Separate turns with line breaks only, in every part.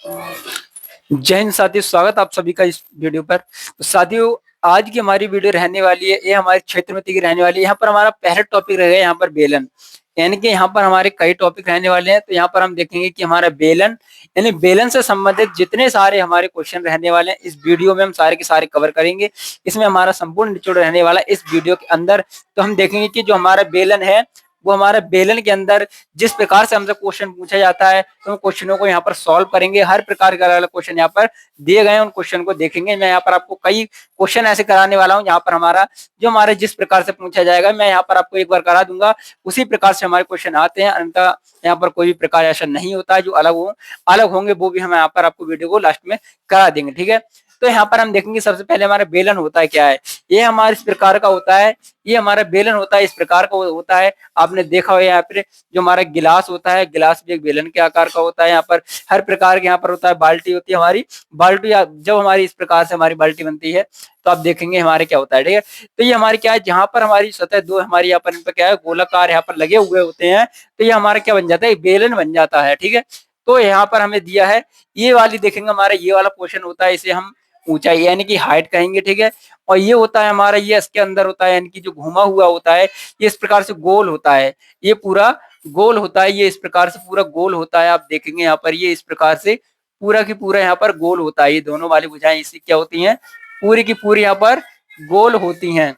जय हिंद साथियों, स्वागत आप सभी का इस वीडियो पर। तो साथियों, आज की हमारी वीडियो रहने वाली है, ये हमारे क्षेत्र में की रहने वाली है। यहाँ पर हमारा पहला टॉपिक रहेगा यहाँ पर बेलन, यानी कि यहाँ पर हमारे कई टॉपिक रहने वाले हैं। तो यहाँ पर हम देखेंगे कि हमारा बेलन यानी बेलन से संबंधित जितने सारे हमारे क्वेश्चन रहने वाले हैं, इस वीडियो में हम सारे के सारे कवर करेंगे। इसमें हमारा संपूर्ण निचोड़ रहने वाला है इस वीडियो के अंदर। तो हम देखेंगे कि जो हमारा बेलन है, वो हमारे बेलन के अंदर जिस प्रकार से हमसे क्वेश्चन पूछा जाता है, तो हम क्वेश्चनों को यहाँ पर सॉल्व करेंगे। हर प्रकार के अलग अलग क्वेश्चन यहाँ पर दिए गए हैं, उन क्वेश्चन को देखेंगे। मैं यहाँ पर आपको कई क्वेश्चन ऐसे कराने वाला हूँ यहाँ पर हमारा जो हमारे जिस प्रकार से पूछा जाएगा, मैं यहाँ पर आपको एक बार करा दूंगा, उसी प्रकार से हमारे क्वेश्चन आते हैं। अन्यथा यहाँ पर कोई भी प्रकार ऐसा नहीं होता है जो अलग होंगे, वो भी हम यहाँ पर आपको वीडियो को लास्ट में करा देंगे। ठीक है, तो यहाँ पर हम देखेंगे सबसे पहले हमारा बेलन होता है क्या है। ये हमारे इस प्रकार का होता है, ये हमारा बेलन होता है, इस प्रकार का होता है। आपने देखा हो यहाँ पर जो हमारा गिलास होता है, गिलास भी एक बेलन के आकार का होता है। यहाँ पर हर प्रकार के यहाँ पर होता है। बाल्टी होती है हमारी, बाल्टी जब हमारी इस प्रकार से हमारी बाल्टी बनती है, तो आप देखेंगे हमारे क्या होता है। ठीक है, तो ये हमारी क्या है, जहां पर हमारी सतह दो हमारी यहाँ पर इन पर क्या है, गोलाकार यहाँ पर लगे हुए होते हैं, तो ये हमारा क्या बन जाता है, बेलन बन जाता है। ठीक है, तो यहाँ पर हमें दिया है ये वाली, देखेंगे हमारा ये वाला पोर्शन होता है, इसे हम ऊंचाई यानी कि हाइट कहेंगे। ठीक है, और ये होता है हमारा, ये इसके अंदर होता है, यानी कि जो घुमा हुआ होता है, ये इस प्रकार से गोल होता है, ये पूरा गोल होता है, ये इस प्रकार से पूरा गोल होता है। आप देखेंगे यहाँ पर ये इस प्रकार से पूरा की पूरा यहाँ पर गोल होता है। ये दोनों वाली भुजाएं इसी क्या होती हैं, पूरी की पूरी यहाँ पर गोल होती हैं।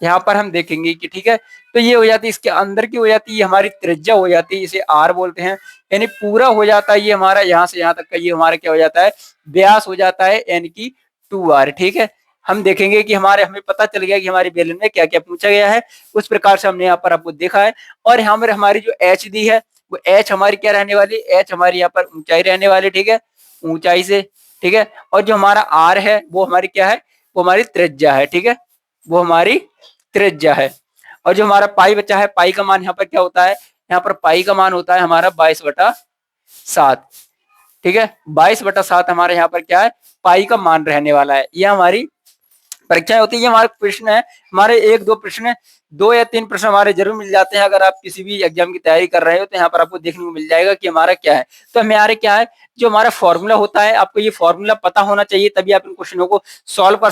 यहाँ पर हम देखेंगे कि ठीक है, तो ये हो जाती है, इसके अंदर की हो जाती है हमारी त्रिज्या हो जाती है, इसे आर बोलते हैं। यानी पूरा हो जाता है ये हमारा, यहाँ से यहाँ तक का ये हमारा क्या हो जाता है, व्यास हो जाता है, यानी कि 2r। ठीक है, हम देखेंगे कि हमें पता चल गया कि हमारे बेलन में क्या क्या पूछा गया है, उस प्रकार से हमने यहाँ पर आपको देखा है। और यहाँ पर हमारी जो एच दी है, वो एच हमारी क्या रहने वाली, एच हमारी यहाँ पर ऊंचाई रहने वाली। ठीक है, ऊंचाई से। ठीक है, और जो हमारा आर है वो हमारी क्या है, वो हमारी त्रिज्या है। ठीक है, वो हमारी त्रिज्या है। और जो हमारा पाई बचा है, पाई का मान यहाँ पर क्या होता है, यहाँ पर पाई का मान होता है हमारा 22/7। ठीक है, 22/7 हमारे यहाँ पर क्या है, पाई का मान रहने वाला है। ये हमारी परीक्षाएं होती है, ये हमारे प्रश्न है, हमारे एक दो प्रश्न, 2 या 3 प्रश्न हमारे जरूर मिल जाते हैं। अगर आप किसी भी एग्जाम की तैयारी कर रहे हो, तो यहाँ पर आपको देखने को मिल जाएगा कि हमारा क्या है। तो हमारे क्या है, जो हमारा फॉर्मूला होता है, आपको ये फॉर्मूला पता होना चाहिए, तभी आप इन क्वेश्चनों को सॉल्व कर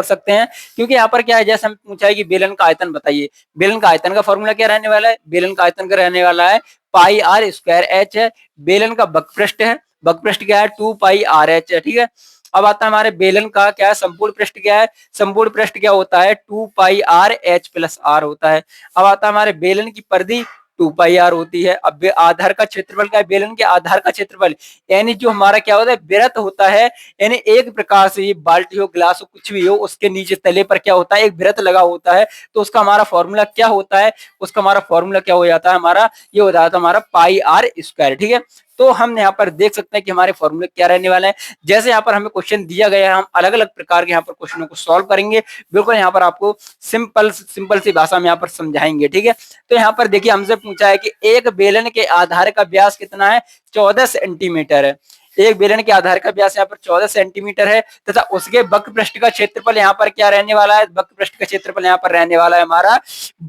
सकते हैं। क्योंकि यहाँ पर क्या है, जैसे हमें पूछा है कि बेलन का आयतन बताइए, बेलन का आयतन का फॉर्मूला क्या रहने वाला है, बेलन का आयतन का रहने वाला है पाई आर स्क्वायर एच है। बेलन का बकपृष्ठ है, बकपृष्ठ क्या है, 2πr/h है। ठीक है, अब आता है हमारे बेलन का क्या है, संपूर्ण पृष्ठ क्या है, संपूर्ण पृष्ठ क्या होता है, 2πr/h+r होता है। अब आता है हमारे बेलन की परिधि, 2πr होती है। अब आधार का क्षेत्रफल क्या है, बेलन के आधार का क्षेत्रफल, यानी जो हमारा क्या होता है, वृत्त होता है। यानी एक प्रकार से ये बाल्टी हो, गिलास हो, कुछ भी हो, उसके नीचे तले पर क्या होता है, एक वृत्त लगा होता है। तो उसका हमारा फॉर्मूला क्या होता है, उसका हमारा फॉर्मूला क्या हो जाता है, हमारा ये हो जाता है हमारा πr²। ठीक है, तो हम यहाँ पर देख सकते हैं कि हमारे फॉर्मूले क्या रहने वाले हैं। जैसे यहाँ पर हमें क्वेश्चन दिया गया है, हम अलग अलग प्रकार के यहाँ पर क्वेश्चनों को सॉल्व करेंगे। बिल्कुल यहाँ पर आपको सिंपल सी भाषा में यहाँ पर समझाएंगे। ठीक है, तो यहाँ पर देखिए हमसे पूछा है कि एक बेलन के आधार का व्यास कितना है, 14 सेंटीमीटर है। एक बेलन के आधार का व्यास यहाँ पर 14 सेंटीमीटर है, तथा उसके वक्रपृष्ठ का क्षेत्रफल यहाँ पर क्या रहने वाला है, वक्रपृष्ठ का क्षेत्रफल यहाँ पर रहने वाला है हमारा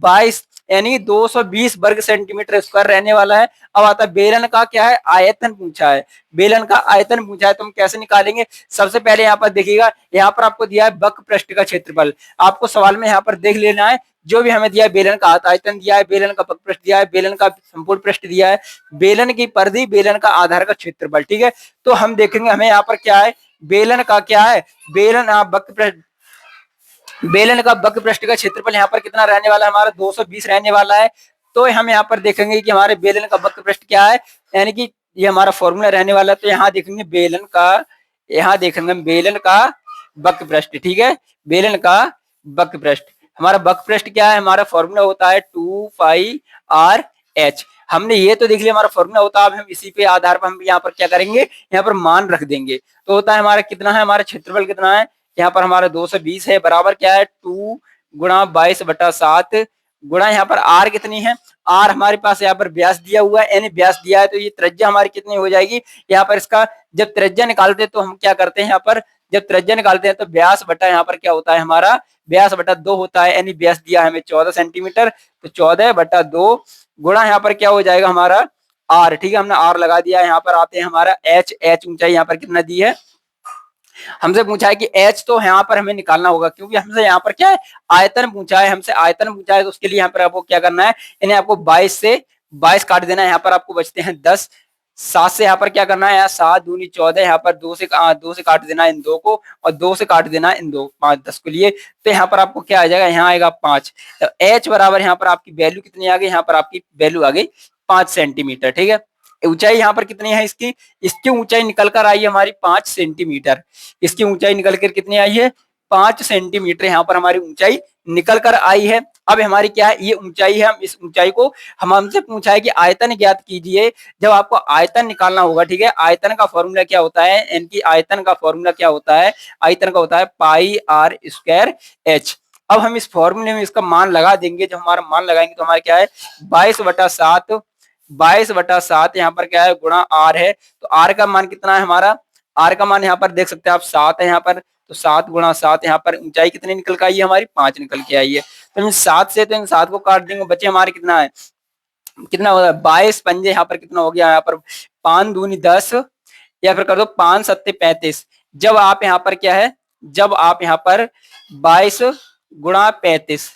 22 यानी 220 वर्ग सेंटीमीटर स्क्वायर रहने वाला है। अब आता है बेलन का क्या है, आयतन पूछा है, बेलन का आयतन पूछा है, तो हम कैसे निकालेंगे। सबसे पहले यहाँ पर देखिएगा, यहाँ पर आपको दिया है वक्रपृष्ठ का क्षेत्रफल, आपको सवाल में यहाँ पर देख लेना है। जो भी हमें दिया है, बेलन का आयतन दिया है, बेलन का वक्रपृष्ठ दिया है, बेलन का संपूर्ण पृष्ठ दिया है, बेलन की परिधि, बेलन का आधार का क्षेत्रफल। ठीक है, तो हम देखेंगे हमें यहाँ पर क्या है, बेलन का क्या है, बेलन का वक्रपृष्ठ का क्षेत्रफल यहाँ पर कितना रहने वाला है, हमारा 220 रहने वाला है। तो हम यहाँ पर देखेंगे कि हमारे बेलन का वक्रपृष्ठ क्या है, यानी कि ये हमारा फॉर्मूला रहने वाला है। तो यहाँ देखेंगे बेलन का, यहाँ देखेंगे बेलन का वक्रपृष्ठ। ठीक है, बेलन का वक्रपृष्ठ, हमारा वक्रपृष्ठ क्या है, हमारा फॉर्मूला होता है 2πr/h। हमने ये तो देख लिया हमारा फॉर्मूला होता है। अब हम इसी पे आधार पर हम यहाँ पर क्या करेंगे, यहाँ पर मान रख देंगे। तो होता है हमारा कितना है, हमारा क्षेत्रफल कितना है, यहाँ पर हमारा 220 है, बराबर क्या है 2 गुणा 22/7 गुणा यहाँ पर आर कितनी है, आर हमारे पास यहाँ पर व्यास दिया हुआ है, यानी व्यास दिया है, तो ये त्रिज्या हमारी कितनी हो जाएगी। यहाँ पर इसका जब त्रिज्या निकालते हैं तो हम क्या करते हैं, यहाँ पर जब त्रिज्या निकालते हैं तो व्यास बटा यहाँ पर क्या होता है, हमारा व्यास बटा 2 होता है। यानी व्यास दिया है हमें 14 सेंटीमीटर, तो 14/2 गुणा यहाँ पर क्या हो जाएगा हमारा आर, ठीक है, हमने आर लगा दिया। यहाँ पर आते हैं हमारा एच, एच ऊंचाई यहाँ पर कितना दी है, हमसे पूछा है कि एच, तो यहाँ पर हमें निकालना होगा क्योंकि हमसे यहाँ पर क्या है, आयतन पूछा है, हमसे आयतन पूछा है, तो उसके लिए यहाँ पर आपको क्या करना है, इन्हें आपको 22 से 22 काट देना है, यहाँ पर आपको बचते हैं 10। 7 से यहाँ पर क्या करना है, यहाँ 7 दूनी 14, यहाँ पर 2 से काट देना है इन 2 को, और 2 से काट देना है इन 2, 5 10 के लिए। तो यहाँ पर आपको क्या आ जाएगा, यहाँ आएगा 5। तो एच बराबर यहाँ पर आपकी वैल्यू कितनी आ गई, यहाँ पर आपकी वैल्यू आ गई 5 सेंटीमीटर, ठीक है। ऊंचाई यहाँ पर कितनी है इसकी, इसकी ऊंचाई निकल कर आई है हमारी 5 सेंटीमीटर, इसकी ऊंचाई निकल कर कितनी आई है, 5 सेंटीमीटर यहाँ पर हमारी ऊंचाई निकल कर आई है। अब हमारी क्या है, ये ऊंचाई है, हम इस ऊंचाई को, हम हमसे पूछा है कि आयतन ज्ञात कीजिए। जब आपको आयतन निकालना होगा, ठीक है, आयतन का फॉर्मूला क्या होता है, इनकी आयतन का फॉर्मूला क्या होता है, आयतन का होता है पाई आर स्क्वायर एच। अब हम इस फॉर्मूले में इसका मान लगा देंगे, जब हमारा मान लगाएंगे तो हमारा क्या है 22/7, 22/7 यहाँ पर क्या है गुणा आर है। तो आर का मान कितना है हमारा, आर का मान यहाँ पर देख सकते हैं आप 7 है यहाँ पर, तो 7 गुणा 7, यहाँ पर ऊंचाई कितनी निकल के आई है हमारी 5 निकल के आई है। तो इन 7 से तो इन 7 को काट देंगे, बचे हमारे कितना है, कितना होगा 22 पंजे, यहाँ पर कितना हो गया, यहाँ पर 5 दूनी 10, या फिर कर दो 5 सत्ते 35। जब आप यहाँ पर क्या है, जब आप यहाँ पर 22 गुणा 35,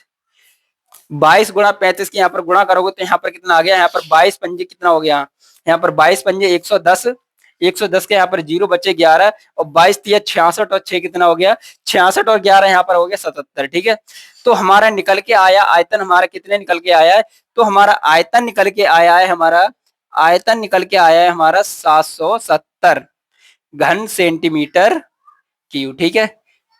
22 गुणा 35 की यहाँ पर गुणा करोगे तो यहाँ पर कितना आ गया, यहाँ पर 22 पंजे कितना हो गया, यहाँ पर 22 पंजे 110, 110 के यहाँ पर 0 बचे 11, और 22 तिया 66, और 6 कितना हो गया 66, और 11 यहाँ पर हो गया 77, ठीक है। तो हमारा निकल के आया आयतन, हमारा कितने निकल के आया है, तो हमारा आयतन निकल के आया है, हमारा आयतन निकल के आया है हमारा 770 घन सेंटीमीटर क्यूब, ठीक है।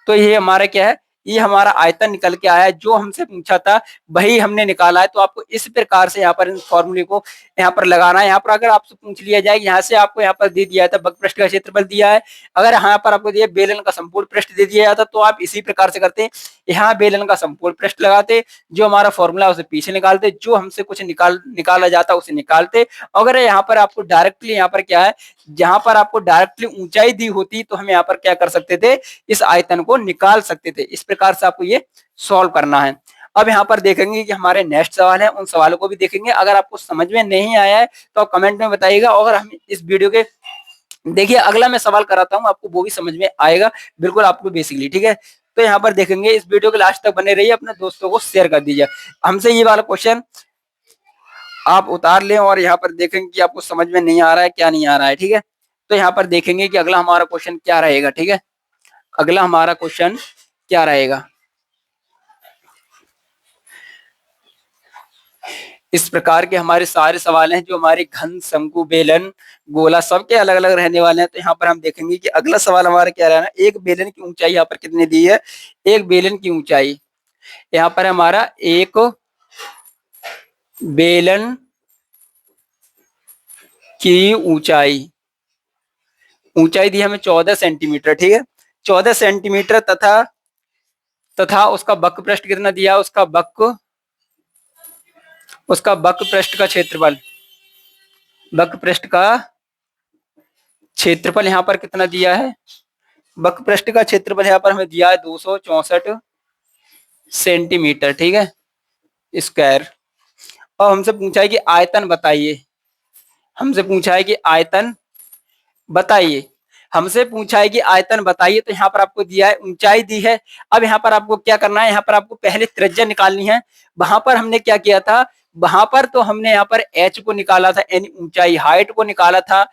तो ये हमारा क्या है, ये हमारा आयतन निकल के आया है, जो हमसे पूछा था वही हमने निकाला है। तो आपको इस प्रकार से यहाँ पर इन फॉर्मूले को यहाँ पर लगाना है। यहाँ पर अगर आपसे पूछ लिया जाए, यहाँ से आपको यहाँ पर दे दिया था वक्र पृष्ठ का क्षेत्रफल दिया है, अगर यहाँ पर आपको दिया बेलन का संपूर्ण पृष्ठ दे दिया जाता तो आप इसी प्रकार से करते, यहाँ बेलन का संपूर्ण पृष्ठ लगाते, जो हमारा फॉर्मूला उसे पीछे निकालते, जो हमसे कुछ निकाला जाता उसे निकालते। अगर यहाँ पर आपको डायरेक्टली यहाँ पर क्या है, जहां पर आपको डायरेक्टली ऊंचाई दी होती तो हम यहाँ पर क्या कर सकते थे, इस आयतन को निकाल सकते थे। इस प्रकार से आपको ये सॉल्व करना है। अब यहाँ पर देखेंगे कि हमारे नेक्स्ट सवाल है, उन सवालों को भी देखेंगे। अगर आपको समझ में नहीं आया है तो आप कमेंट में बताइएगा। अगर हम इस वीडियो के देखिए अगला मैं सवाल कराता हूँ, आपको वो भी समझ में आएगा बिल्कुल आपको बेसिकली, ठीक है। तो यहाँ पर देखेंगे, इस वीडियो के लास्ट तक बने रहिए, अपने दोस्तों को शेयर कर दीजिए। हमसे ये वाला क्वेश्चन आप उतार लें और यहाँ पर देखेंगे कि आपको समझ में नहीं आ रहा है, क्या नहीं आ रहा है, ठीक है। तो यहाँ पर देखेंगे कि अगला हमारा क्वेश्चन क्या रहेगा, ठीक है। अगला हमारा क्वेश्चन क्या रहेगा, इस प्रकार के हमारे सारे सवाल हैं जो हमारे घन, शंकु, बेलन, गोला सबके अलग अलग रहने वाले हैं। तो यहाँ पर हम देखेंगे कि अगला सवाल हमारा क्या रहना है, एक बेलन की ऊंचाई यहाँ पर कितनी दी है, एक बेलन की ऊंचाई यहाँ पर हमारा, एक बेलन की ऊंचाई, ऊंचाई दी हमें 14 सेंटीमीटर, ठीक है, 14 सेंटीमीटर, तथा उसका वक्र पृष्ठ कितना दिया, उसका वक्र पृष्ठ का क्षेत्रफल, वक्र पृष्ठ का क्षेत्रफल यहाँ पर कितना दिया है, वक्र पृष्ठ का क्षेत्रफल यहाँ पर हमें दिया है 264 सेंटीमीटर, ठीक है, स्क्वायर। और हमसे पूछा है कि आयतन बताइए, हमसे पूछा है कि आयतन बताइए, हमसे पूछा है कि आयतन बताइए। तो यहाँ पर आपको दिया है, ऊंचाई दी है। अब यहाँ पर आपको क्या करना है, यहाँ पर आपको पहले त्रिज्या निकालनी है। वहां पर हमने क्या किया था, वहां पर तो हमने यहाँ पर एच को निकाला था, यानी ऊंचाई, हाइट को निकाला था।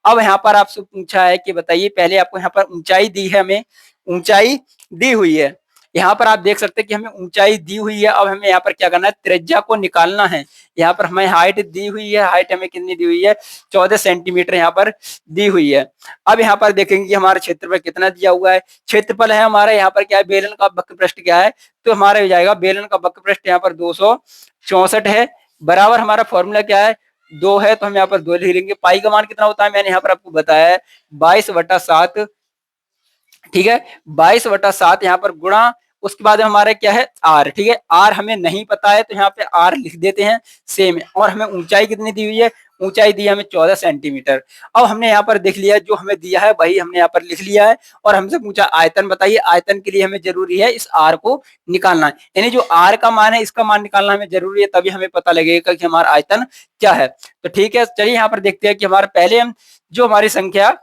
अब यहाँ पर आपसे पूछा है कि बताइए, पहले आपको यहाँ पर ऊंचाई दी है, हमें ऊंचाई दी हुई है। यहाँ पर आप देख सकते हैं कि हमें ऊंचाई दी हुई है। अब हमें यहाँ पर क्या करना है, त्रिज्या को निकालना है। यहाँ पर हमें हाइट दी हुई है, हाइट हमें कितनी दी हुई है, 14 सेंटीमीटर यहाँ पर दी हुई है। अब यहाँ पर देखेंगे कि हमारा क्षेत्रफल कितना दिया हुआ है। क्षेत्रफल है हमारा यहाँ पर क्या है, बेलन का वक्र पृष्ठ क्या है, तो हमारा हो जाएगा बेलन का वक्र पृष्ठ यहाँ पर 264 है, बराबर हमारा फॉर्मूला क्या है, 2 है, तो हम यहाँ पर 2 लिख लेंगे। पाई का मान कितना होता है, मैंने यहाँ पर आपको बताया है 22/7, ठीक है, 22/7 यहाँ पर गुणा, उसके बाद हमारा क्या है आर, ठीक है, आर हमें नहीं पता है तो यहाँ पे आर लिख देते हैं सेम। और हमें ऊंचाई कितनी दी हुई है, ऊंचाई दी है हमें 14 सेंटीमीटर। अब हमने यहाँ पर देख लिया जो हमें दिया है वही हमने यहाँ पर लिख लिया है, और हमसे पूछा आयतन बताइए। आयतन के लिए हमें जरूरी है इस आर को निकालना है, यानी जो आर का मान है इसका मान निकालना हमें जरूरी है, तभी हमें पता लगेगा कि हमारा आयतन क्या है। तो ठीक है, चलिए यहाँ पर देखते हैं कि हमारे पहले हम जो हमारी संख्या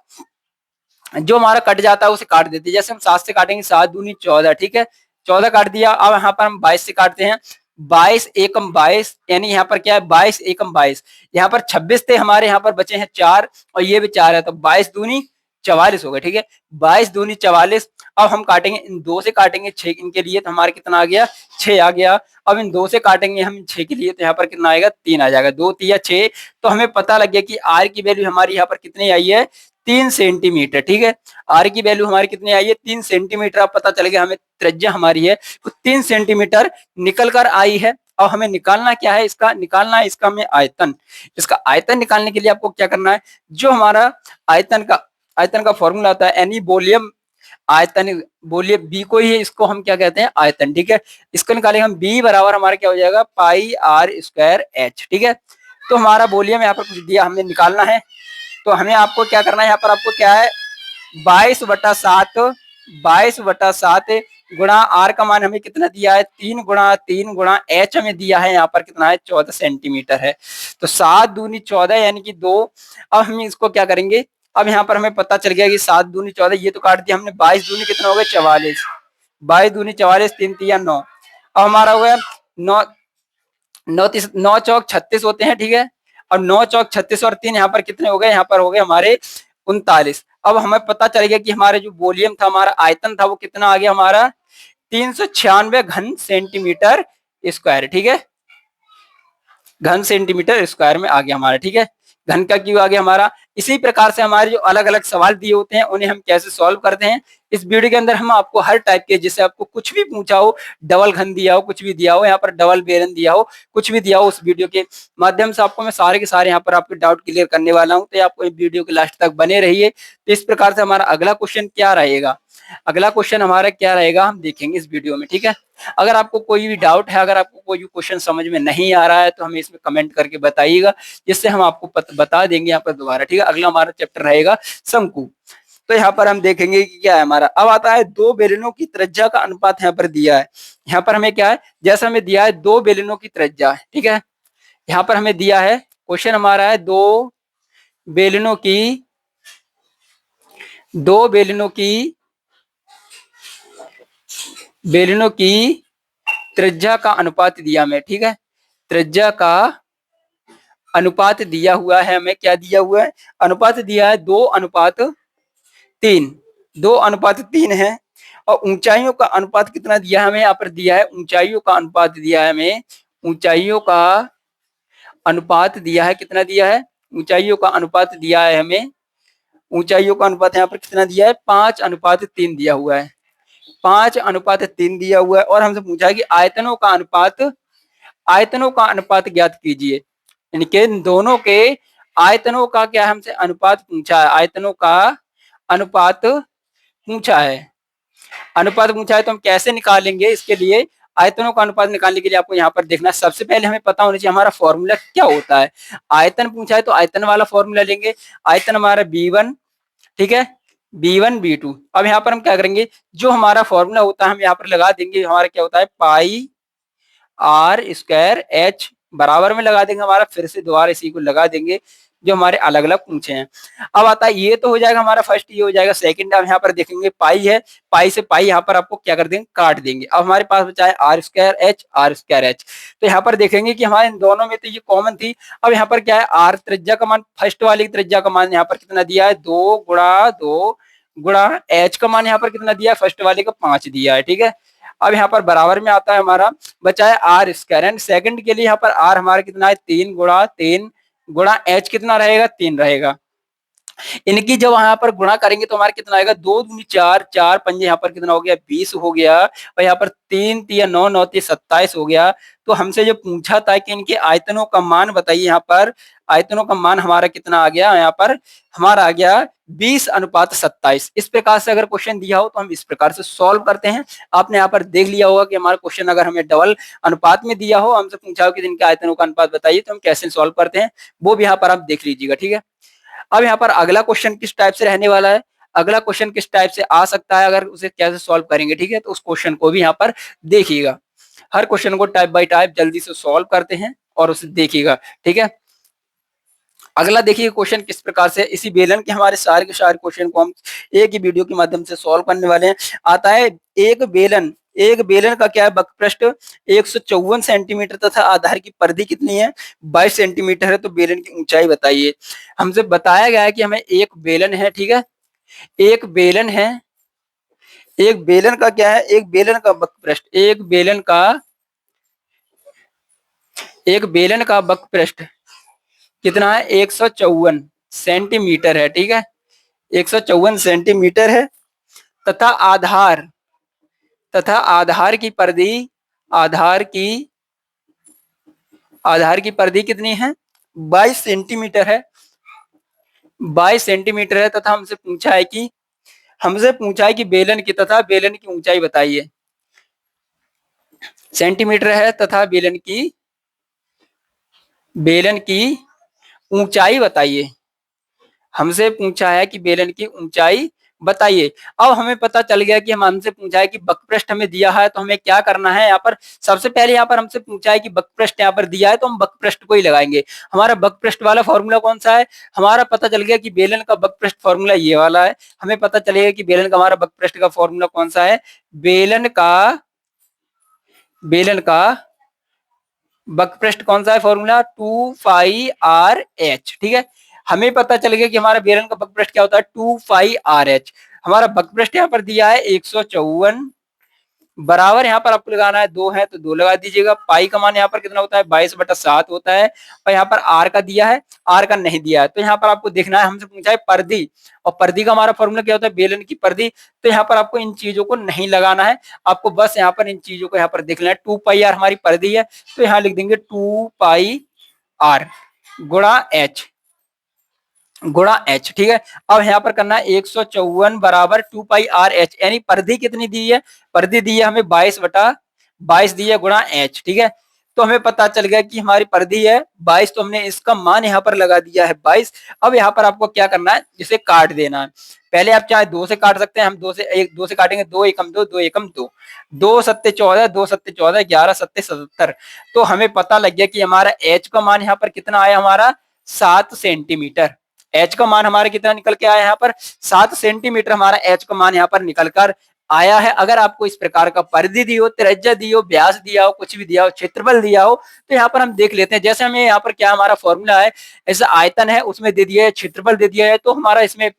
जो हमारा कट जाता है उसे काट देते हैं। जैसे हम 7 से काटेंगे, 7 दूनी 14, ठीक है, 14 काट दिया। अब यहाँ पर हम 22 से काटते हैं, 22 एकम 22, यानी यहाँ पर क्या है 22 एकम 22। यहाँ पर 26 थे हमारे, यहाँ पर बचे हैं 4 और ये भी 4 है, तो 22 दूनी 44 हो गए, ठीक है, 22 दूनी 44। अब हम काटेंगे, इन 2 से काटेंगे 6 इनके लिए, तो हमारे कितना आ गया 6 आ गया। अब इन 2 से काटेंगे हम 6 के लिए, तो यहाँ पर कितना आएगा 3 आ जाएगा, 2 3 6। तो हमें पता लग गया कि आर की वैल्यू हमारी यहाँ पर कितनी आई है 3 सेंटीमीटर, ठीक है, आर की वैल्यू हमारी कितनी आई है 3 सेंटीमीटर। अब पता चल गया हमें त्रिज्या हमारी है तो 3 सेंटीमीटर निकल कर आई है। अब हमें निकालना क्या है, इसका निकालना है इसका हमें आयतन। इसका आयतन निकालने के लिए आपको क्या करना है, जो हमारा आयतन का फॉर्मूला आता है एनी वॉल्यूम आयतन, बोलिए बी को ही इसको हम क्या कहते हैं आयतन, ठीक है। इसको निकालेंगे हम, बी बराबर हमारा क्या हो जाएगा पाई आर स्क्वायर एच, ठीक है। तो हमारा वॉल्यूम यहाँ पर कुछ दिया हमें निकालना है, तो हमें आपको क्या करना है, यहाँ पर आपको क्या है 22/7, 22/7 गुणा आर का मान हमें कितना दिया है 3 गुणा एच हमें दिया है यहाँ पर कितना है 14 सेंटीमीटर है। तो 7 दूनी 14 यानी कि 2। अब हम इसको क्या करेंगे, अब यहाँ पर हमें पता चल गया कि 7 दूनी 14, ये तो काट दिया हमने, 22 दूनी कितना हो गया 44, 22 दूनी 44, 3 3 9। अब हमारा हो गया 9 9 चौक 36 होते हैं, ठीक है, और 9 चौक 36 और 3 यहाँ पर कितने हो गए, यहाँ पर हो गए हमारे 39। अब हमें पता चल गया कि हमारे जो वॉल्यूम था, हमारा आयतन था, वो कितना आ गया हमारा 396 घन सेंटीमीटर स्क्वायर, ठीक है, घन सेंटीमीटर स्क्वायर में आ गया हमारा, ठीक है। घन का क्यों आ गया हमारा। इसी प्रकार से हमारे जो अलग अलग सवाल दिए होते हैं उन्हें हम कैसे सॉल्व करते हैं, इस वीडियो के अंदर हम आपको हर टाइप के, जैसे आपको कुछ भी पूछा हो, डबल घन दिया हो, कुछ भी दिया हो, यहाँ पर डबल बेलन दिया हो, कुछ भी दिया हो, उस वीडियो के माध्यम से आपको मैं सारे के सारे यहाँ पर आपके डाउट क्लियर करने वाला हूँ। तो आपको वीडियो के लास्ट तक बने रहिए। तो इस प्रकार से हमारा अगला क्वेश्चन क्या रहेगा, अगला क्वेश्चन हमारा क्या रहेगा हम देखेंगे इस वीडियो में, ठीक है। अगर आपको कोई भी डाउट है, अगर आपको कोई भी क्वेश्चन समझ में नहीं आ रहा है तो हमें इसमें कमेंट करके बताइएगा, जिससे हम आपको बता देंगे यहाँ पर दोबारा, ठीक है। अगला हमारा चैप्टर रहेगा शंकु। तो यहाँ पर हम देखेंगे कि क्या है हमारा। अब आता है दो बेलनों की त्रिज्या का अनुपात यहाँ पर दिया है। यहाँ पर हमें क्या है, जैसा हमें दिया है दो बेलनों की त्रिज्या, ठीक है, यहाँ पर हमें दिया है क्वेश्चन हमारा है बेलनों की दो बेलनों की त्रिज्या का अनुपात दिया हमें, ठीक है, त्रिज्या का अनुपात दिया हुआ है हमें, क्या दिया हुआ है अनुपात दिया है 2:3, 2:3 है। और ऊंचाइयों का अनुपात कितना दिया है हमें, यहाँ पर दिया है ऊंचाइयों का अनुपात दिया है हमें, ऊंचाइयों का अनुपात दिया है, कितना दिया है ऊंचाइयों का अनुपात दिया है हमें, ऊंचाइयों का अनुपात यहाँ पर कितना दिया है 5:3 दिया हुआ है, 5:3 दिया हुआ है। और हमसे पूछा है कि आयतनों का अनुपात ज्ञात कीजिए, यानी कि दोनों के आयतनों का क्या हमसे अनुपात पूछा है, आयतनों का अनुपात पूछा है, अनुपात पूछा है। तो हम कैसे निकालेंगे, इसके लिए आयतनों का अनुपात निकालने के लिए आपको यहाँ पर देखना है, सबसे पहले हमें पता होना चाहिए हमारा फॉर्मूला क्या होता है। आयतन पूछा है तो आयतन वाला फॉर्मूला लेंगे, आयतन हमारा B1, ठीक है, B1 B2। अब यहाँ पर हम क्या करेंगे, जो हमारा फॉर्मूला होता है हम यहाँ पर लगा देंगे, हमारा क्या होता है पाई आर स्क्वायर एच बराबर में लगा देंगे हमारा, फिर से दोबारा इसी को लगा देंगे जो हमारे अलग अलग पूछे हैं। अब आता है ये तो हो जाएगा हमारा फर्स्ट, ये हो जाएगा सेकंड। अब यहाँ पर देखेंगे पाई है, पाई से पाई यहाँ पर आपको क्या कर देंगे काट देंगे। अब हमारे पास बचा है आर स्क्वायर एच। तो यहाँ पर देखेंगे कि हमारे इन दोनों में तो ये कॉमन थी। अब यहाँ पर क्या है आर त्रिज्या का मान, फर्स्ट वाली त्रिज्या का मान यहाँ पर कितना दिया है 2 गुणा एच का मान यहाँ पर कितना दिया है फर्स्ट वाले का 5 दिया है, ठीक है। अब यहाँ पर बराबर में आता है हमारा बचा है आर स्क्वायर, एंड सेकंड के लिए यहाँ पर आर हमारा कितना है 3 गुणा एच कितना रहेगा 3 रहेगा। इनकी जब यहाँ पर गुणा करेंगे तो हमारा कितना आएगा, 2 दूनी 4, 4 पंजे यहाँ पर कितना हो गया, 20 हो गया, और यहाँ पर 3 तिया 9, 9 तिया 27 हो गया। तो हमसे जो पूछा था कि इनके आयतनों का मान बताइए, यहाँ पर आयतनों का मान हमारा कितना आ गया, यहाँ पर हमारा आ गया 20:27। इस प्रकार से अगर क्वेश्चन दिया हो तो हम इस प्रकार से सॉल्व करते हैं। आपने यहाँ पर देख लिया होगा कि हमारा क्वेश्चन अगर हमें डबल अनुपात में दिया हो, हमसे पूछा हो कि इनके आयतनों का अनुपात बताइए, तो हम कैसे सॉल्व करते हैं वो भी यहाँ पर आप देख लीजिएगा, ठीक है। अब यहाँ पर अगला क्वेश्चन किस टाइप से रहने वाला है, अगला क्वेश्चन किस टाइप से आ सकता है, अगर उसे कैसे सॉल्व करेंगे, ठीक है। तो उस क्वेश्चन को भी यहाँ पर देखिएगा, हर क्वेश्चन को टाइप बाय टाइप जल्दी से सॉल्व करते हैं और उसे देखिएगा, ठीक है। अगला देखिए क्वेश्चन किस प्रकार से, इसी बेलन के हमारे सारे के सारे क्वेश्चन को हम एक ही वीडियो के माध्यम से सॉल्व करने वाले हैं। आता है एक बेलन का क्या है, वक्रपृष्ठ 154 सेंटीमीटर तथा आधार की परिधि कितनी है, 22 सेंटीमीटर है। तो बेलन की ऊंचाई बताइए। हमसे बताया गया है कि हमें एक बेलन है, ठीक है, एक बेलन है, एक बेलन का क्या है, एक बेलन का वक्रपृष्ठ, एक बेलन का वक्रपृष्ठ कितना है, 154 सेंटीमीटर है, ठीक है, 154 सेंटीमीटर है। तथा आधार की परिधि, आधार की आधार की परिधि कितनी है, 22 सेंटीमीटर है, 22 सेंटीमीटर है। तथा हमसे पूछा है कि बेलन की, तथा बेलन की ऊंचाई बताइए। सेंटीमीटर है तथा बेलन की ऊंचाई बताइए। हमसे पूछा है कि बेलन की ऊंचाई बताइए। अब हमें पता चल गया कि हम हमसे पूछा है कि वक्रपृष्ठ हमें दिया है, तो हमें क्या करना है, यहाँ पर सबसे पहले यहाँ पर हमसे पूछा है कि वक्रपृष्ठ यहाँ पर दिया है, तो हम वक्रपृष्ठ को ही लगाएंगे। हमारा वक्रपृष्ठ वाला फॉर्मूला कौन सा है, हमारा पता चल गया कि बेलन का वक्रपृष्ठ फॉर्मूला ये वाला है। हमें पता चलेगा कि बेलन का हमारा वक्रपृष्ठ का फॉर्मूला कौन सा है, बेलन का वक्रपृष्ठ कौन सा है, फॉर्मूला 2πr/h, ठीक है। हमें पता चल गया कि हमारा बेलन का वक्रपृष्ठ क्या होता है, 2πr/h। हमारा वक्रपृष्ठ यहाँ पर दिया है 154, बराबर यहाँ पर आपको लगाना है 2 है तो 2 लगा दीजिएगा। पाई का मान यहाँ पर कितना होता है, 22/7 होता है। और यहाँ पर आर का दिया है, आर का नहीं दिया है। तो यहाँ पर आपको देखना है, हमसे पूछा है परिधि, और परिधि का हमारा फॉर्मूला क्या होता है, बेलन की परिधि। तो यहाँ पर आपको इन चीजों को नहीं लगाना है, आपको बस यहाँ पर इन चीजों को यहाँ पर देखना है। 2πr हमारी परिधि है, तो यहाँ लिख देंगे 2πr गुणा h, ठीक है। अब यहाँ पर करना है 154 बराबर 2πr/h, यानी परिधि कितनी दी है, परिधि दी है हमें 22/22 दी है, गुणा h, ठीक है। तो हमें पता चल गया कि हमारी परिधि है 22, तो हमने इसका मान यहाँ पर लगा दिया है 22। अब यहाँ पर आपको क्या करना है, जिसे काट देना है। पहले आप चाहे 2 से काट सकते हैं, हम 2 से काटेंगे, 2 एकम 2, 2 एकम 2, 2 सत्ते 14, 2 सत्ते 14, 11 सत्ते 77। तो हमें पता लग गया कि हमारा h का मान यहाँ पर कितना आया, हमारा 7 सेंटीमीटर। h का मान हमारा कितना निकल के आया, यहाँ पर 7 सेंटीमीटर हमारा h का मान यहाँ पर निकल कर आया है। अगर आपको इस प्रकार का परिधि दी हो, त्रिज्या दी हो, व्यास दिया हो, कुछ भी दिया हो, क्षेत्रफल दिया हो, तो यहाँ पर हम देख लेते हैं। जैसे हमें यहाँ पर क्या हमारा फॉर्मूला है, ऐसा आयतन है उसमें दे दिया है, क्षेत्रफल दे दिया है, तो हमारा इसमें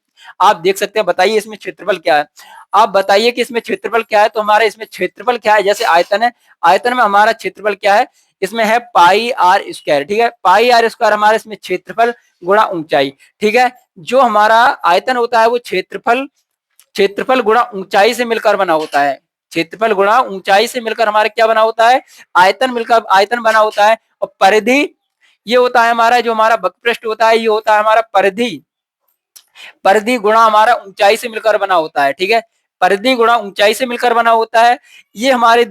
आप देख सकते हैं। बताइए इसमें क्षेत्रफल क्या है, आप बताइए कि इसमें क्षेत्रफल क्या है। तो हमारा इसमें क्षेत्रफल क्या है, जैसे आयतन है, आयतन में हमारा क्षेत्रफल क्या है, इसमें है πr², ठीक है, πr² हमारा इसमें क्षेत्रफल गुणा ऊंचाई, ठीक है। जो हमारा आयतन होता है वो क्षेत्रफल गुणा ऊंचाई से मिलकर बना होता है, क्षेत्रफल गुणा ऊंचाई से मिलकर हमारा क्या बना होता है, आयतन मिलकर आयतन बना होता है। और परिधि ये होता है हमारा, जो हमारा वक्रपृष्ठ होता है ये होता है हमारा परिधि गुणा हमारा ऊंचाई से मिलकर बना होता है, ठीक है, परिधि गुणा ऊंचाई से मिलकर बना होता है। ये हमारे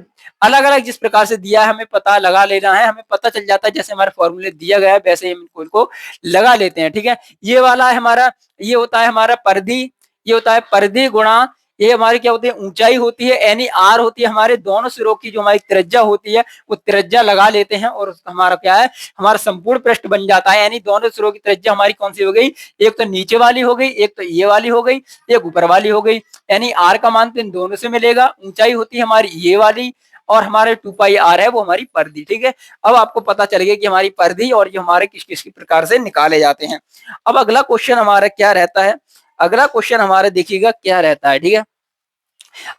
अलग अलग जिस प्रकार से दिया है हमें पता लगा लेना है, हमें पता चल जाता है जैसे हमारे फॉर्मूले दिया गया है वैसे हम इनको लगा लेते हैं, ठीक है। ये वाला है हमारा, ये होता है हमारा परिधि, ये होता है परिधि गुणा, ये हमारी क्या होती है, ऊंचाई होती है, यानी आर होती है हमारे दोनों सिरों की जो हमारी त्रिज्या होती है, वो त्रिज्या लगा लेते हैं और हमारा क्या है, हमारा संपूर्ण पृष्ठ बन जाता है। यानी दोनों सिरों की त्रिज्या हमारी कौन सी हो गई, एक तो नीचे वाली हो गई, एक तो ये वाली हो गई, एक ऊपर वाली हो गई। यानी आर का मान तो इन दोनों से मिलेगा। ऊंचाई होती है हमारी ये वाली, और हमारे 2πr है वो हमारी परिधि, ठीक है। अब आपको पता चल गया कि हमारी परिधि और ये हमारे किस किस प्रकार से निकाले जाते हैं। अब अगला क्वेश्चन हमारा क्या रहता है, अगला क्वेश्चन हमारा देखिएगा क्या रहता है, ठीक है।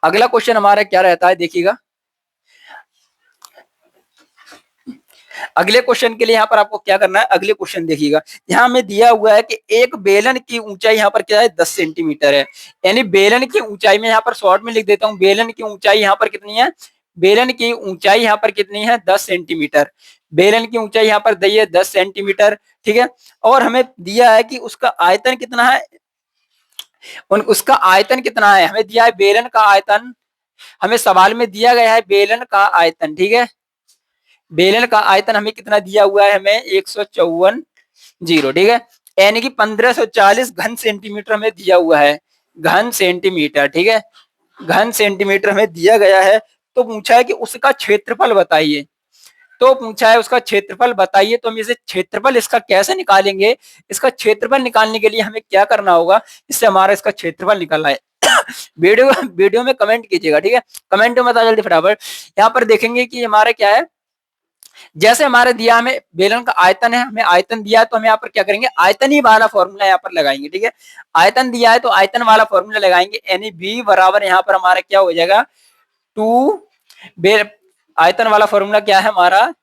अगला क्वेश्चन हमारा क्या रहता है देखिएगा, अगले क्वेश्चन के लिए यहाँ पर आपको क्या करना है, अगले क्वेश्चन देखिएगा। यहाँ हमें दिया हुआ है कि एक बेलन की ऊंचाई यहाँ पर क्या है, 10 सेंटीमीटर है। यानी बेलन की ऊंचाई में यहाँ पर शॉर्ट में लिख देता हूँ, बेलन की ऊंचाई यहाँ पर कितनी है, बेलन की ऊंचाई यहाँ पर कितनी है, 10 सेंटीमीटर। बेलन की ऊंचाई यहाँ पर दी है 10 सेंटीमीटर, ठीक है। और हमें दिया है कि उसका आयतन कितना है, उसका आयतन कितना है, हमें दिया है बेलन का आयतन, हमें सवाल में दिया गया है बेलन का आयतन, ठीक है। बेलन का आयतन हमें कितना दिया हुआ है, हमें 154 जीरो, ठीक है। यानी कि 1540 घन सेंटीमीटर हमें दिया हुआ है, घन सेंटीमीटर, ठीक है। घन सेंटीमीटर हमें दिया गया है। तो पूछा है कि उसका क्षेत्रफल बताइए, तो पूछा है उसका क्षेत्रफल बताइए। तो हम इसे क्षेत्रफल इसका कैसे निकालेंगे, इसका क्षेत्रफल निकालने के लिए हमें क्या करना होगा, इससे हमारा इसका क्षेत्रफल निकलना है। वीडियो में कमेंट कीजिएगा, ठीक है। कमेंट में बता जल्दी फटाफट। यहाँ पर देखेंगे कि हमारा क्या है, जैसे हमारे दिया, हमें बेलन का आयतन है, हमें आयतन दिया है, तो हम यहाँ पर क्या करेंगे, आयतन ही वाला फॉर्मूला यहाँ पर लगाएंगे, ठीक है। आयतन दिया है तो आयतन वाला फॉर्मूला लगाएंगे, यानी बी बराबर यहाँ पर हमारा क्या हो जाएगा, टू, आयतन वाला फॉर्मूला क्या है हमारा,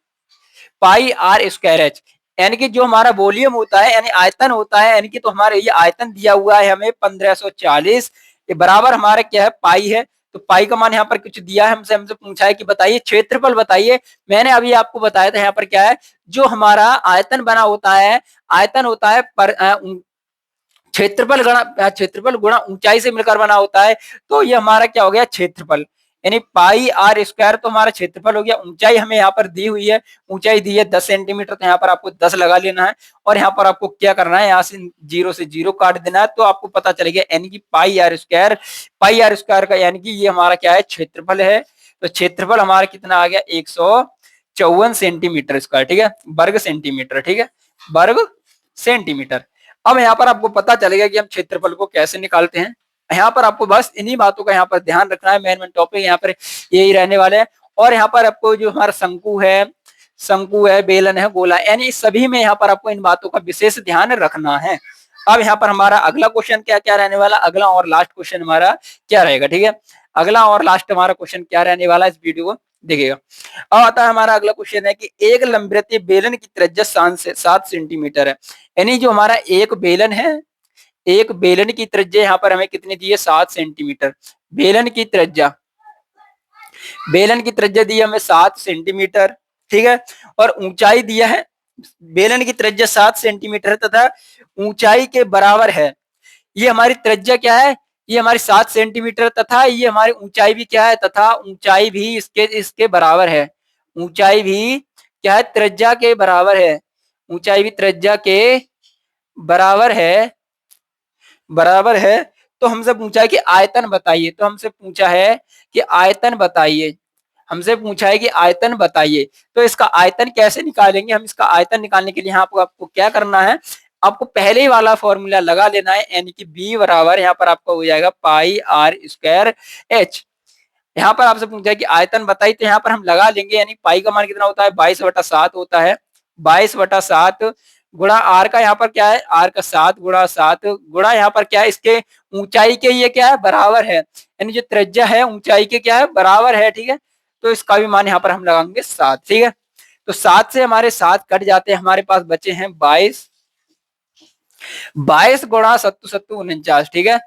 पाई आर स्क्वायर एच। यानी कि जो हमारा वॉल्यूम होता है यानी आयतन होता है, यानी कि तो हमारे ये आयतन दिया हुआ है हमें 1540, ये बराबर हमारा क्या है, पाई है। तो पाई का मान यहाँ पर कुछ दिया है, हमसे हमसे पूछा है कि बताइए क्षेत्रफल बताइए। मैंने अभी आपको बताया था यहाँ पर क्या है, जो हमारा आयतन बना होता है, आयतन होता है पर क्षेत्रफल गुणा ऊंचाई से मिलकर बना होता है। तो ये हमारा क्या हो गया, क्षेत्रफल, यानी पाई आर स्क्वायर तो हमारा क्षेत्रफल हो गया। ऊंचाई हमें यहाँ पर दी हुई है, ऊंचाई दी है 10 सेंटीमीटर, तो यहाँ पर आपको 10 लगा लेना है। और यहाँ पर आपको क्या करना है, यहाँ से जीरो काट देना है, तो आपको पता चलेगा यानी कि पाई आर स्क्वायर का यानी कि ये हमारा क्या है, क्षेत्रफल है। तो क्षेत्रफल हमारा कितना आ गया, 154 सेंटीमीटर स्क्वायर, ठीक है, वर्ग सेंटीमीटर, ठीक है, वर्ग सेंटीमीटर। अब यहाँ पर आपको पता चलेगा कि हम क्षेत्रफल को कैसे निकालते हैं। यहाँ पर आपको बस इन्हीं बातों का यहाँ पर ध्यान रखना है, मेन टॉपिक यहाँ पर यही रहने वाले हैं। और यहाँ पर आपको जो हमारा शंकु है, बेलन है, गोला, यानी सभी में यहाँ पर आपको इन बातों का विशेष ध्यान रखना है। अब यहाँ पर हमारा अगला क्वेश्चन क्या क्या रहने वाला, अगला और लास्ट क्वेश्चन हमारा क्या रहेगा, ठीक है। अगला और लास्ट हमारा क्वेश्चन क्या रहने वाला है, इस वीडियो को देखिएगा। अब आता है हमारा अगला क्वेश्चन है कि एक लंबवृत्तीय बेलन की त्रिज्या 7 सेंटीमीटर है। यानी जो हमारा एक बेलन है, एक बेलन की त्रिज्या यहाँ पर हमें कितनी दी है, 7 सेंटीमीटर। बेलन की त्रिज्या, बेलन की त्रिज्या दी है हमें 7 सेंटीमीटर, ठीक है। और ऊंचाई दिया है, बेलन की त्रिज्या 7 सेंटीमीटर तथा ऊंचाई के बराबर है। ये हमारी त्रिज्या क्या है, ये हमारी 7 सेंटीमीटर तथा ये हमारी ऊंचाई भी क्या है, तथा ऊंचाई भी इसके इसके बराबर है। ऊंचाई भी क्या है, त्रिज्या के बराबर है। ऊंचाई भी त्रिज्या के बराबर है, बराबर है। तो हमसे पूछा है कि आयतन बताइए, तो हमसे पूछा है कि आयतन बताइए, हमसे पूछा है कि आयतन बताइए। तो इसका आयतन कैसे निकालेंगे, हम इसका आयतन निकालने के लिए यहाँ आपको क्या करना है, आपको पहले ही वाला फॉर्मूला लगा लेना है, यानी कि बी बराबर यहाँ पर आपका हो जाएगा पाई आर स्क्वायर एच। यहाँ पर आपसे पूछा है कि आयतन बताइए, तो यहाँ पर हम लगा लेंगे, यानी पाई का मान कितना होता है, 22/7 होता है। 22/7 गुणा आर का यहाँ पर क्या है, आर का 7 गुणा 7 गुणा यहाँ पर क्या है, इसके ऊंचाई के ये क्या है, बराबर है। यानी जो त्रिज्या है ऊंचाई के क्या है, बराबर है, ठीक है। तो इसका भी मान यहाँ पर हम लगाएंगे 7, ठीक है। तो 7 से हमारे 7 कट जाते हैं, हमारे पास बचे हैं 22। 22 गुणा 7 7 49, ठीक है।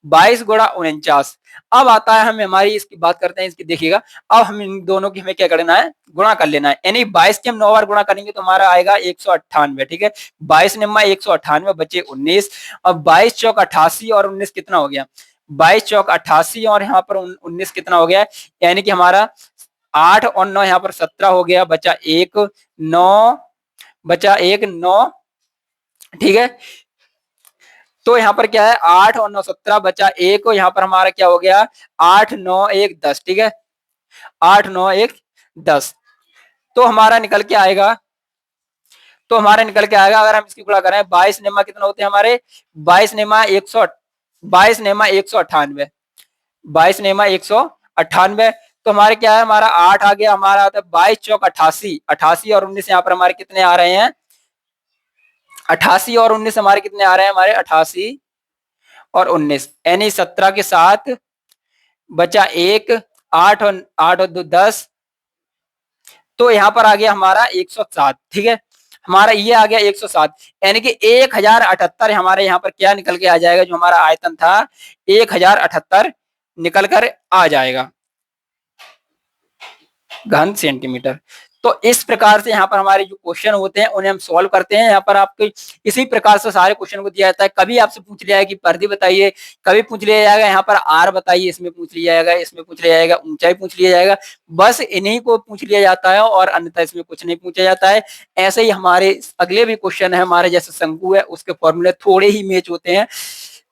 22 गुणा 49। अब आता है हमें, हमारी इसकी बात करते हैं इसकी, देखिएगा। अब हम इन दोनों की हमें क्या करना है, गुणा कर लेना है। यानी 22 के हम 9 बार गुणा करेंगे तो हमारा आएगा 198, ठीक है। 22 निम्मा 198 बचे 19। अब 22 चौक 88 और 19 कितना हो गया, 22 चौक 88 और यहाँ पर 19 कितना हो गया, यानी कि हमारा 8 और 9 यहाँ पर 17 हो गया, बचा 1 9, बचा 1 9, ठीक है। तो यहाँ पर क्या है, 8 और 9 17 बचा 1, और यहाँ पर हमारा क्या हो गया, 8 9 1 10, ठीक है। 8 9 1 10। तो हमारा निकल के आएगा, तो हमारा निकल के आएगा, अगर हम इसकी गुणा करें, 22 नेमा कितना होते हैं हमारे, 22 नेमा 100, 22 नेमा 198, 22 नेमा 198। तो हमारे क्या है, हमारा 8 आ गया, हमारा आता है 22 चौक 88, 88 और 19 यहाँ पर हमारे कितने आ रहे हैं, 88 और 19 हमारे कितने आ रहे हैं, हमारे 88 और 19, यानी 17 के साथ बचा 1, 8 और 2 10, तो यहाँ पर आ गया हमारा 107, ठीक है, हमारा ये आ गया 107, यानी कि 1078 हमारे यहाँ पर क्या निकल के आ जाएगा, जो हमारा आयतन था 1078 निकल कर आ जाएगा घन सेंटीमीटर। तो इस प्रकार से यहाँ पर हमारे जो क्वेश्चन होते हैं उन्हें हम सॉल्व करते हैं। यहाँ पर आपको इसी प्रकार से सारे क्वेश्चन को दिया जाता है। कभी आपसे पूछ लिया है कि परिधि बताइए, कभी पूछ लिया जाएगा यहाँ पर आर बताइए, इसमें पूछ लिया जाएगा, इसमें पूछ लिया जाएगा ऊंचाई पूछ लिया जाएगा, बस इन्हीं को पूछ लिया जाता है और अन्यथा इसमें कुछ नहीं पूछा जाता है। ऐसे ही हमारे अगले भी क्वेश्चन है हमारे, जैसे शंकु है उसके फॉर्मूले थोड़े ही मैच होते हैं,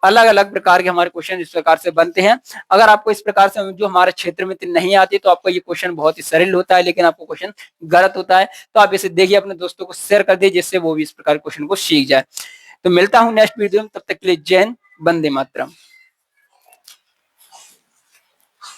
अलग अलग प्रकार के हमारे क्वेश्चन इस प्रकार से बनते हैं। अगर आपको इस प्रकार से जो हमारे क्षेत्र में नहीं आती तो आपको ये क्वेश्चन बहुत ही सरल होता है, लेकिन आपको क्वेश्चन गलत होता है। तो आप इसे देखिए, अपने दोस्तों को शेयर कर दीजिए, जिससे वो भी इस प्रकार क्वेश्चन को सीख जाए। तो मिलता हूं नेक्स्ट वीडियो में, तब तक के लिए जय हिंद, वंदे मातरम।